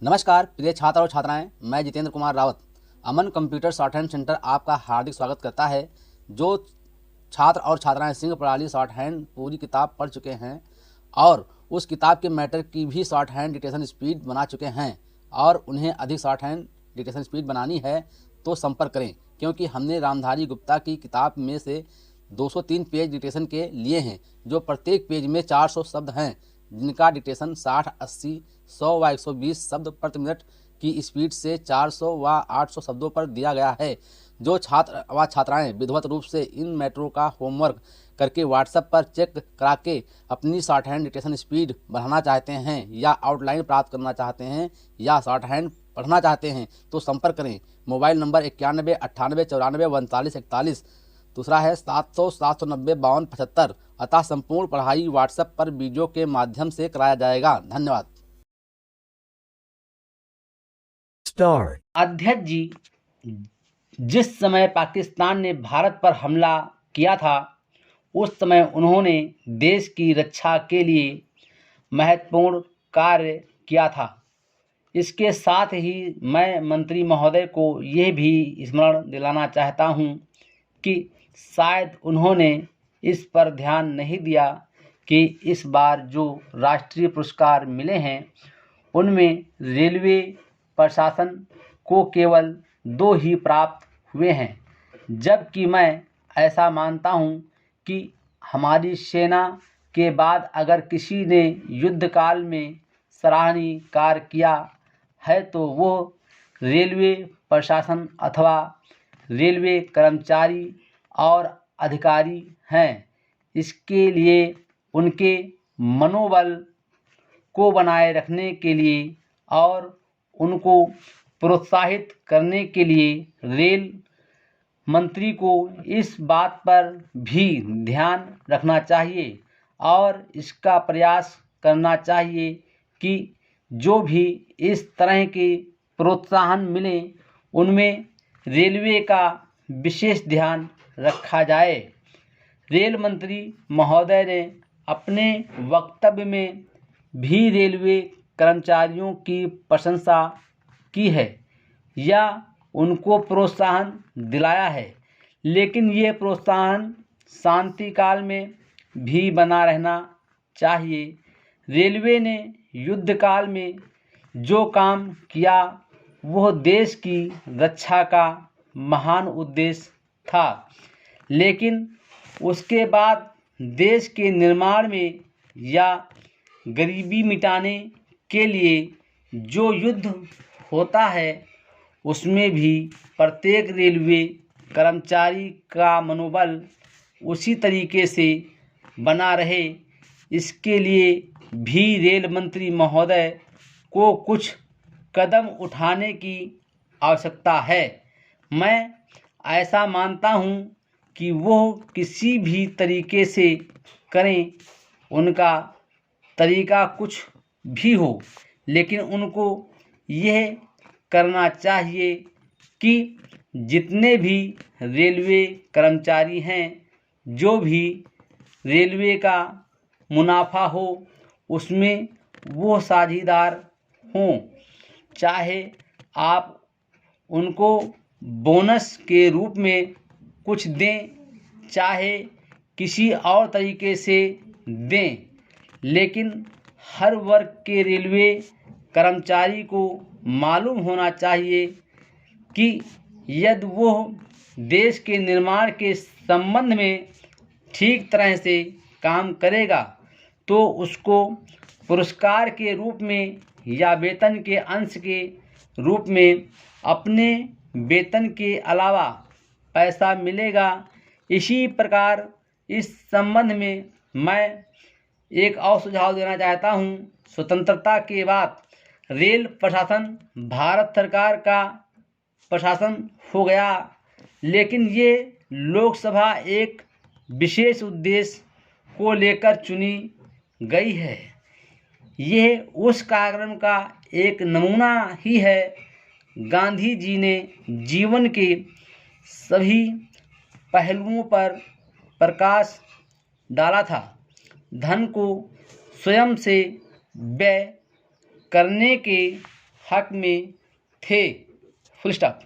नमस्कार प्रिय छात्र और छात्राएं, मैं जितेंद्र कुमार रावत अमन कंप्यूटर शॉर्ट हैंड सेंटर आपका हार्दिक स्वागत करता है। जो छात्र और छात्राएं सिंह प्रणाली शॉर्ट हैंड पूरी किताब पढ़ चुके हैं और उस किताब के मैटर की भी शॉर्ट हैंड डिक्टेशन स्पीड बना चुके हैं और उन्हें अधिक शॉर्ट हैंड डिक्टेशन स्पीड बनानी है तो संपर्क करें, क्योंकि हमने रामधारी गुप्ता की किताब में से 203 पेज डिक्टेशन के लिए हैं, जो प्रत्येक पेज में 400 शब्द हैं, जिनका डिक्टेशन 60, 80, 100 व 120 शब्द प्रति मिनट की स्पीड से 400 व 800 शब्दों पर दिया गया है। जो छात्र व छात्राएं विधिवत रूप से इन मैटरों का होमवर्क करके व्हाट्सएप पर चेक करा के अपनी शॉर्ट हैंड डिक्टेशन स्पीड बढ़ाना चाहते हैं या आउटलाइन प्राप्त करना चाहते हैं या शॉर्ट हैंड पढ़ना चाहते हैं तो संपर्क करें। Mobile number 91 98 94 39 41। दूसरा है 700 790 52 75। अतः संपूर्ण पढ़ाई व्हाट्सएप पर वीडियो के माध्यम से कराया जाएगा। धन्यवाद। अध्यक्ष जी, जिस समय पाकिस्तान ने भारत पर हमला किया था उस समय उन्होंने देश की रक्षा के लिए महत्वपूर्ण कार्य किया था। इसके साथ ही मैं मंत्री महोदय को यह भी स्मरण दिलाना चाहता हूं कि शायद उन्होंने इस पर ध्यान नहीं दिया कि इस बार जो राष्ट्रीय पुरस्कार मिले हैं उनमें रेलवे प्रशासन को केवल 2 ही प्राप्त हुए हैं, जबकि मैं ऐसा मानता हूं कि हमारी सेना के बाद अगर किसी ने युद्ध काल में सराहनीय कार्य किया है तो वो रेलवे प्रशासन अथवा रेलवे कर्मचारी और अधिकारी हैं। इसके लिए उनके मनोबल को बनाए रखने के लिए और उनको प्रोत्साहित करने के लिए रेल मंत्री को इस बात पर भी ध्यान रखना चाहिए और इसका प्रयास करना चाहिए कि जो भी इस तरह के प्रोत्साहन मिले उनमें रेलवे का विशेष ध्यान रखा जाए। रेल मंत्री महोदय ने अपने वक्तव्य में भी रेलवे कर्मचारियों की प्रशंसा की है या उनको प्रोत्साहन दिलाया है, लेकिन ये प्रोत्साहन शांति काल में भी बना रहना चाहिए। रेलवे ने युद्ध काल में जो काम किया वह देश की रक्षा का महान उद्देश्य था, लेकिन उसके बाद देश के निर्माण में या गरीबी मिटाने के लिए जो युद्ध होता है उसमें भी प्रत्येक रेलवे कर्मचारी का मनोबल उसी तरीके से बना रहे, इसके लिए भी रेल मंत्री महोदय को कुछ कदम उठाने की आवश्यकता है। मैं ऐसा मानता हूं कि वो किसी भी तरीके से करें, उनका तरीका कुछ भी हो, लेकिन उनको यह करना चाहिए कि जितने भी रेलवे कर्मचारी हैं, जो भी रेलवे का मुनाफा हो उसमें वो साझेदार हों। चाहे आप उनको बोनस के रूप में कुछ दें, चाहे किसी और तरीके से दें, लेकिन हर वर्ग के रेलवे कर्मचारी को मालूम होना चाहिए कि यदि वो देश के निर्माण के संबंध में ठीक तरह से काम करेगा तो उसको पुरस्कार के रूप में या वेतन के अंश के रूप में अपने वेतन के अलावा पैसा मिलेगा। इसी प्रकार इस संबंध में मैं एक और सुझाव देना चाहता हूं। स्वतंत्रता के बाद रेल प्रशासन भारत सरकार का प्रशासन हो गया, लेकिन ये लोकसभा एक विशेष उद्देश्य को लेकर चुनी गई है। यह उस कार्यक्रम का एक नमूना ही है। गांधी जी ने जीवन के सभी पहलुओं पर प्रकाश डाला था। धन को स्वयं से व्यय करने के हक में थे। Full stop.